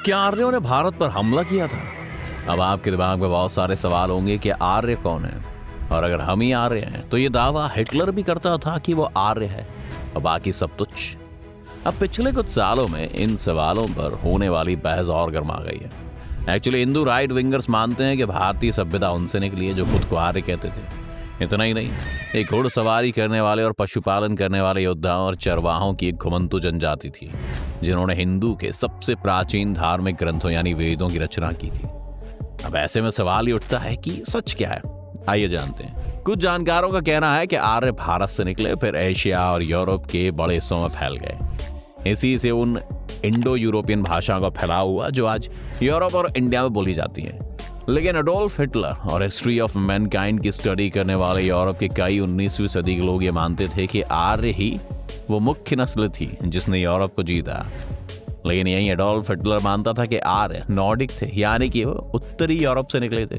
क्या आर्यों ने भारत पर हमला किया था? अब आपके दिमाग में बहुत सारे सवाल होंगे कि आर्य कौन है, और अगर हम ही आर्य हैं तो ये दावा हिटलर भी करता था कि वो आर्य है और बाकी सब तुच्छ। अब पिछले कुछ सालों में इन सवालों पर होने वाली बहस और गर्मा गई है। एक्चुअली हिंदू राइट विंगर्स मानते हैं कि भारतीय सभ्यता उनसे निकली है जो खुद को आर्य कहते थे। इतना ही नहीं, एक घुड़सवारी करने वाले और पशुपालन करने वाले योद्धाओं और चरवाहों की एक घुमंतु जनजाति थी जिन्होंने हिंदू के सबसे प्राचीन धार्मिक ग्रंथों यानी वेदों की रचना की थी। अब ऐसे में सवाल ही उठता है कि सच क्या है। आइए जानते हैं। कुछ जानकारों का कहना है कि आर्य भारत से निकले, फिर एशिया और यूरोप के बड़े हिस्सों में फैल गए। इसी से उन इंडो यूरोपियन भाषाओं का फैलाव हुआ जो आज यूरोप और इंडिया में बोली जाती हैं। लेकिन एडोल्फ हिटलर और हिस्ट्री ऑफ मैनकाइंड की स्टडी करने वाले यूरोप के कई 19वीं सदी के लोग ये मानते थे कि आर्य ही वो मुख्य नस्ल थी जिसने यूरोप को जीता। लेकिन यही एडोल्फ हिटलर मानता था कि आर्य नॉर्डिक थे, यानी कि वो उत्तरी यूरोप से निकले थे।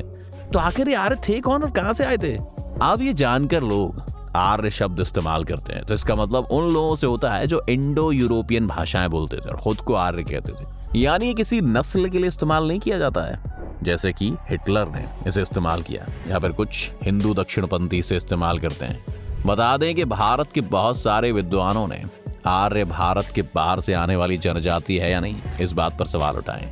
तो आखिर ये आर्य थे कौन और कहां से आए थे? अब ये जानकर लोग आर्य शब्द इस्तेमाल करते हैं तो इसका मतलब उन लोगों से होता है जो इंडो यूरोपियन भाषाएं बोलते थे और खुद को आर्य कहते थे। यानी ये किसी नस्ल के लिए इस्तेमाल नहीं किया जाता है जैसे कि हिटलर ने इसे इस्तेमाल किया, या फिर कुछ हिंदू दक्षिणपंथी इसे इस्तेमाल करते हैं। बता दें कि भारत के बहुत सारे विद्वानों ने आर्य भारत के बाहर से आने वाली जनजाति है या नहीं, इस बात पर सवाल उठाए।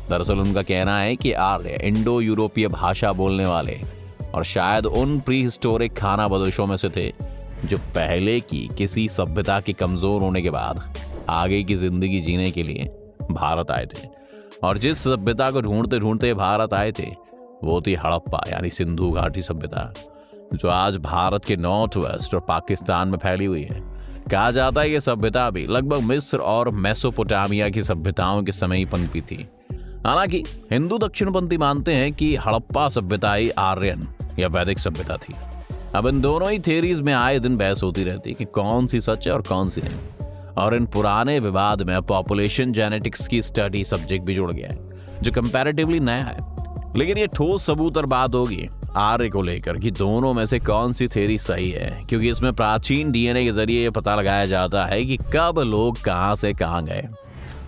दरअसल उनका कहना है कि आर्य इंडो यूरोपीय भाषा बोलने वाले और शायद उन प्री हिस्टोरिक खाना बदोशों में से थे जो पहले की किसी सभ्यता के कमजोर होने के बाद आगे की जिंदगी जीने के लिए भारत आए थे। और जिस सभ्यता को ढूंढते ढूंढते भारत आए थे वो थी हड़प्पा यानी सिंधु घाटी सभ्यता, जो आज भारत के नॉर्थ वेस्ट और पाकिस्तान में फैली हुई है। कहा जाता है कि सभ्यता भी लगभग मिस्र और मेसोपोटामिया की सभ्यताओं के समय ही पनपी थी। हालांकि हिंदू दक्षिणपंथी मानते हैं कि हड़प्पा सभ्यता ही आर्यन या वैदिक सभ्यता थी। अब इन दोनों ही थियरीज में आए दिन बहस होती रहती है कि कौन सी सच है और कौन सी नहीं। और इन पुराने विवाद में पॉपुलेशन जेनेटिक्स की स्टडी सब्जेक्ट भी जुड़ गया है जो कंपैरेटिवली नया है। लेकिन ये ठोस सबूत और बात होगी आर्य को लेकर कि दोनों में से कौन सी थ्योरी सही है, क्योंकि इसमें प्राचीन डीएनए के जरिए ये पता लगाया जाता है कि कब लोग कहां से कहां गए।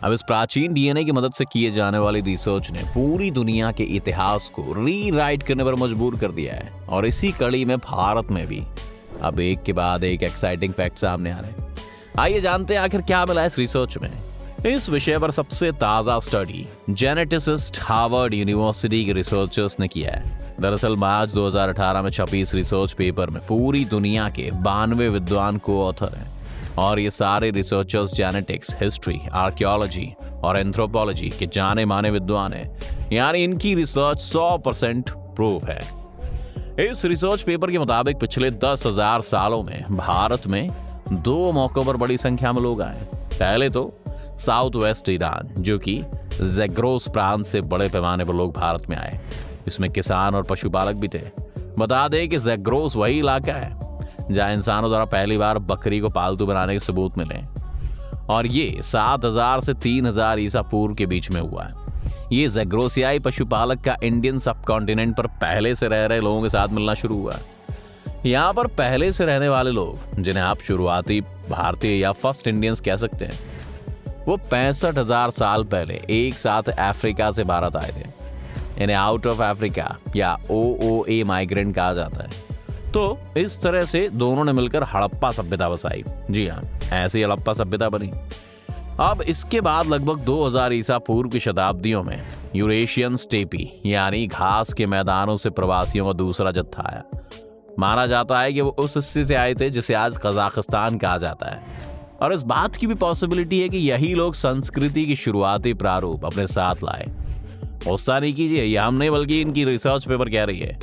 अब इस प्राचीन डीएनए की मदद से किए जाने वाली रिसर्च ने पूरी दुनिया के इतिहास को रीराइट करने पर मजबूर कर दिया है। और इसी कड़ी में भारत में भी अब एक के बाद एक एक्साइटिंग फैक्ट सामने आ रहे हैं। आइए जानते हैं आखिर क्या मिला इस रिसर्च में। इस विषय पर सबसे ताजा स्टडी जेनेटिसिस्ट हार्वर्ड यूनिवर्सिटी के रिसर्चर्स ने किया है। दरअसल मार्च 2018 में छपी इस रिसर्च पेपर में पूरी दुनिया के 92 विद्वान को ऑथर हैं और ये सारे रिसर्चर्स जेनेटिक्स, हिस्ट्री, आर्कियोलॉजी और एंथ्रोपोलॉजी के जाने माने विद्वान हैं। यानी इनकी रिसर्च 100% प्रूव है। इस रिसर्च पेपर के मुताबिक पिछले 10,000 सालों में भारत में 2 मौकों पर बड़ी संख्या में लोग आए। पहले तो साउथ वेस्ट ईरान, जो कि ज़ैग्रोस प्रांत से बड़े पैमाने पर लोग भारत में आए। इसमें किसान और पशुपालक भी थे। बता दें कि ज़ैग्रोस वही इलाका है जहां इंसानों द्वारा पहली बार बकरी को पालतू बनाने के सबूत मिले और ये 7,000 से 3,000 ईसा पूर्व के बीच में हुआ है। ये ज़ैग्रोसियाई पशुपालक का इंडियन सबकॉन्टिनेंट पर पहले से रह रहे लोगों के साथ मिलना शुरू हुआ। यहाँ पर पहले से रहने वाले लोग, जिन्हें आप शुरुआती भारतीय या फर्स्ट इंडियंस कह सकते हैं, वो 65,000 साल पहले एक साथ अफ्रीका से भारत आए थे। इन्हें आउट ऑफ अफ्रीका या OOA माइग्रेंट कहा जाता है। तो इस तरह से दोनों ने मिलकर हड़प्पा सभ्यता बसाई। जी हाँ, ऐसी हड़प्पा सभ्यता बनी। अब इसके बाद लगभग 2000 ईसा पूर्व की शताब्दियों में यूरेशियन स्टेपी यानी घास के मैदानों से प्रवासियों का दूसरा जत्था आया। माना जाता है कि वो उस हिस्से से आए थे जिसे आज कजाकिस्तान कहा जाता है। और इस बात की भी पॉसिबिलिटी है कि यही लोग संस्कृति की शुरुआती प्रारूप अपने साथ लाए। गुस्सा नहीं कीजिए, यह हम नहीं बल्कि इनकी रिसर्च पेपर कह रही है,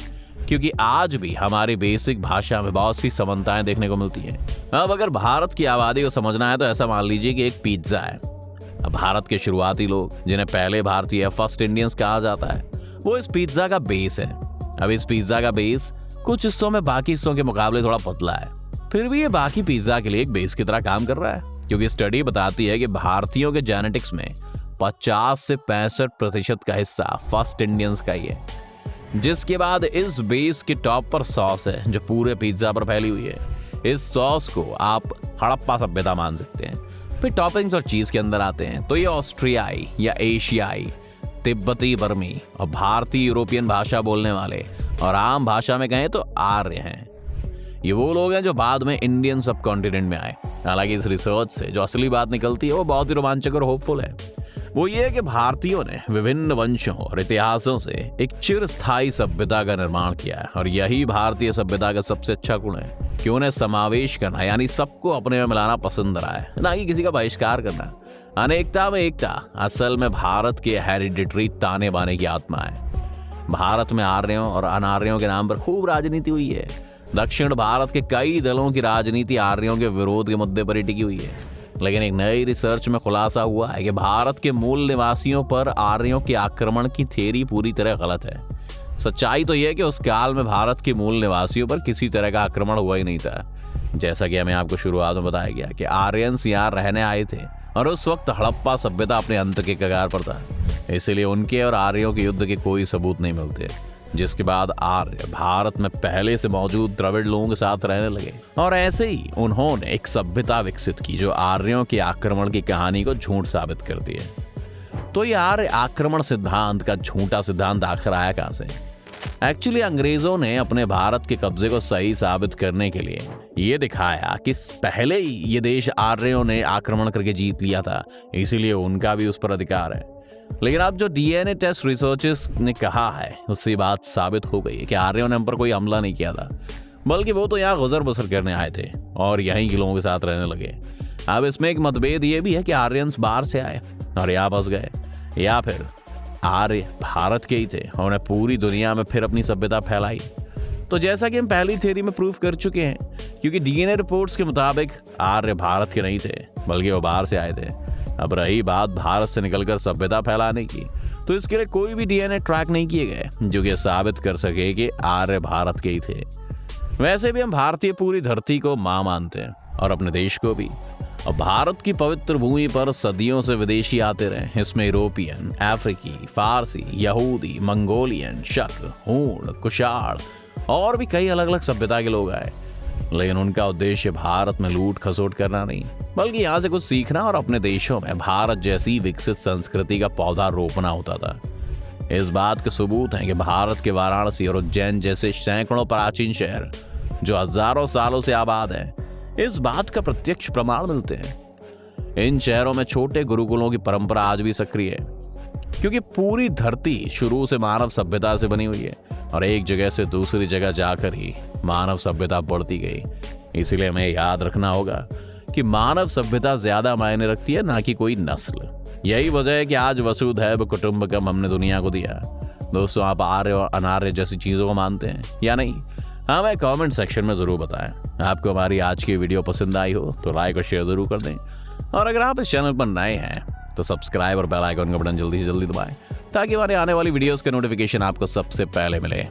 क्योंकि आज भी हमारी बेसिक भाषा में बहुत सी समानताएं देखने को मिलती हैं। अब अगर भारत की आबादी को समझना है तो ऐसा मान लीजिए कि एक पिज्जा है। अब भारत के शुरुआती लोग, जिन्हें पहले भारतीय फर्स्ट इंडियंस कहा जाता है, वो इस पिज्जा का बेस है। अब इस पिज्जा का बेस कुछ हिस्सों में बाकी हिस्सों के मुकाबले थोड़ा पतला है, फिर भी ये बाकी पिज्जा के लिए एक बेस की तरह काम कर रहा है। क्योंकि स्टडी बताती है कि भारतीयों के जेनेटिक्स में 50 से 65% का हिस्सा फर्स्ट इंडियंस का ही है। जिसके बाद इस बेस के टॉप पर सॉस है जो पूरे पिज्जा पर फैली हुई है। इस सॉस को आप हड़प्पा सभ्यता मान सकते हैं। फिर टॉपिंग्स और चीज के अंदर आते हैं तो ये ऑस्ट्रियाई या एशियाई, तिब्बती बर्मी और भारतीय यूरोपियन भाषा बोलने वाले और आम भाषा में कहें तो आर्य हैं। ये वो लोग हैं जो बाद में इंडियन सब कॉन्टिनेंट में आए। हालांकि इस रिसर्च से जो असली बात निकलती है वो बहुत ही रोमांचक और होपफुल है। वो ये है कि भारतीयों ने विभिन्न वंशों और इतिहासों से एक चिरस्थायी सभ्यता का निर्माण किया है और यही भारतीय सभ्यता का सबसे अच्छा गुण है कि उन्हें समावेश करना यानी सबको अपने में मिलाना पसंद रहा है, ना कि किसी का बहिष्कार करना। अनेकता में एकता असल में भारत के हेरिडिटरी ताने बाने की आत्मा है। भारत में आर्यों और अनार्यों के नाम पर खूब राजनीति हुई है। दक्षिण भारत के कई दलों की राजनीति आर्यों के विरोध के मुद्दे पर ही टिकी हुई है। लेकिन एक नई रिसर्च में खुलासा हुआ है कि भारत के मूल निवासियों पर आर्यों के आक्रमण की थ्योरी पूरी तरह गलत है। सच्चाई तो यह है कि उस काल में भारत के मूल निवासियों पर किसी तरह का आक्रमण हुआ ही नहीं था। जैसा कि हमें आपको शुरुआत में बताया गया कि आर्यंस यहाँ रहने आए थे और उस वक्त हड़प्पा सभ्यता अपने अंत के कगार पर था, इसलिए उनके और आर्यों के युद्ध के कोई सबूत नहीं मिलते। जिसके बाद आर्य भारत में पहले से मौजूद द्रविड़ लोगों के साथ रहने लगे और ऐसे ही उन्होंने एक सभ्यता विकसित की जो आर्यों के आक्रमण की कहानी को झूठ साबित करती है। तो ये आर्य आक्रमण सिद्धांत का झूठा सिद्धांत आखिर आया कहां से? एक्चुअली अंग्रेजों ने अपने भारत के कब्जे को सही साबित करने के लिए ये दिखाया कि पहले ही ये देश आर्यों ने आक्रमण करके जीत लिया था, इसीलिए उनका भी उस पर अधिकार है। लेकिन अब जो डीएनए टेस्ट रिसर्चर्स ने कहा है उससे बात साबित हो गई है कि आर्यों ने हम पर कोई हमला नहीं किया था, बल्कि वो तो यहाँ गुजर बसर करने आए थे और यहीं के लोगों के साथ रहने लगे। अब इसमें एक मतभेद ये भी है कि आर्यंस बाहर से आए और यहाँ बस गए, या फिर आर्य भारत के ही थे और उन्हें पूरी दुनिया में फिर अपनी सभ्यता फैलाई। तो जैसा कि हम पहली थ्योरी में प्रूफ कर चुके हैं, क्योंकि डीएनए रिपोर्ट्स के मुताबिक आर्य भारत के नहीं थे बल्कि वो बाहर से आए थे। अब रही बात भारत से निकलकर सभ्यता फैलाने की, तो इसके लिए कोई भी डीएनए ट्रैक नहीं किए गए जो कि साबित कर सके कि आर्य भारत के ही थे। वैसे भी हम भारतीय पूरी धरती को मां मानते हैं और अपने देश को भी। और भारत की पवित्र भूमि पर सदियों से विदेशी आते रहे। इसमें यूरोपियन, अफ्रीकी, फारसी, यहूदी, मंगोलियन, शक, हूण, कुशाण और भी कई अलग अलग सभ्यता के लोग आए। लेकिन उनका उद्देश्य भारत में लूट खसोट करना नहीं, बल्कि यहाँ से कुछ सीखना और अपने देशों में भारत जैसी विकसित संस्कृति का पौधा रोपना होता था। इस बात के सबूत हैं कि भारत के वाराणसी और उज्जैन जैसे सैकड़ों प्राचीन शहर जो हजारों सालों से आबाद हैं, इस बात का प्रत्यक्ष प्रमाण मिलते हैं। इन शहरों में छोटे गुरुकुलों की परंपरा आज भी सक्रिय है, क्योंकि पूरी धरती शुरू से मानव सभ्यता से बनी हुई है और एक जगह से दूसरी जगह जाकर ही मानव सभ्यता बढ़ती गई। इसीलिए हमें याद रखना होगा कि मानव सभ्यता ज्यादा मायने रखती है, ना कि कोई नस्ल। यही वजह है कि आज वसुधैव कुटुंबकम हमने दुनिया को दिया। दोस्तों, आप आर्य और अनार्य जैसी चीजों को मानते हैं या नहीं? हमें कमेंट सेक्शन में जरूर बताएं। आपको हमारी आज की वीडियो पसंद आई हो तो लाइक और शेयर जरूर कर दें, और अगर आप इस चैनल पर नए हैं तो सब्सक्राइब और बेल आइकन का बटन जल्दी से जल्दी दबाएं ताकि हमारे आने वाली वीडियोस के नोटिफिकेशन आपको सबसे पहले मिले।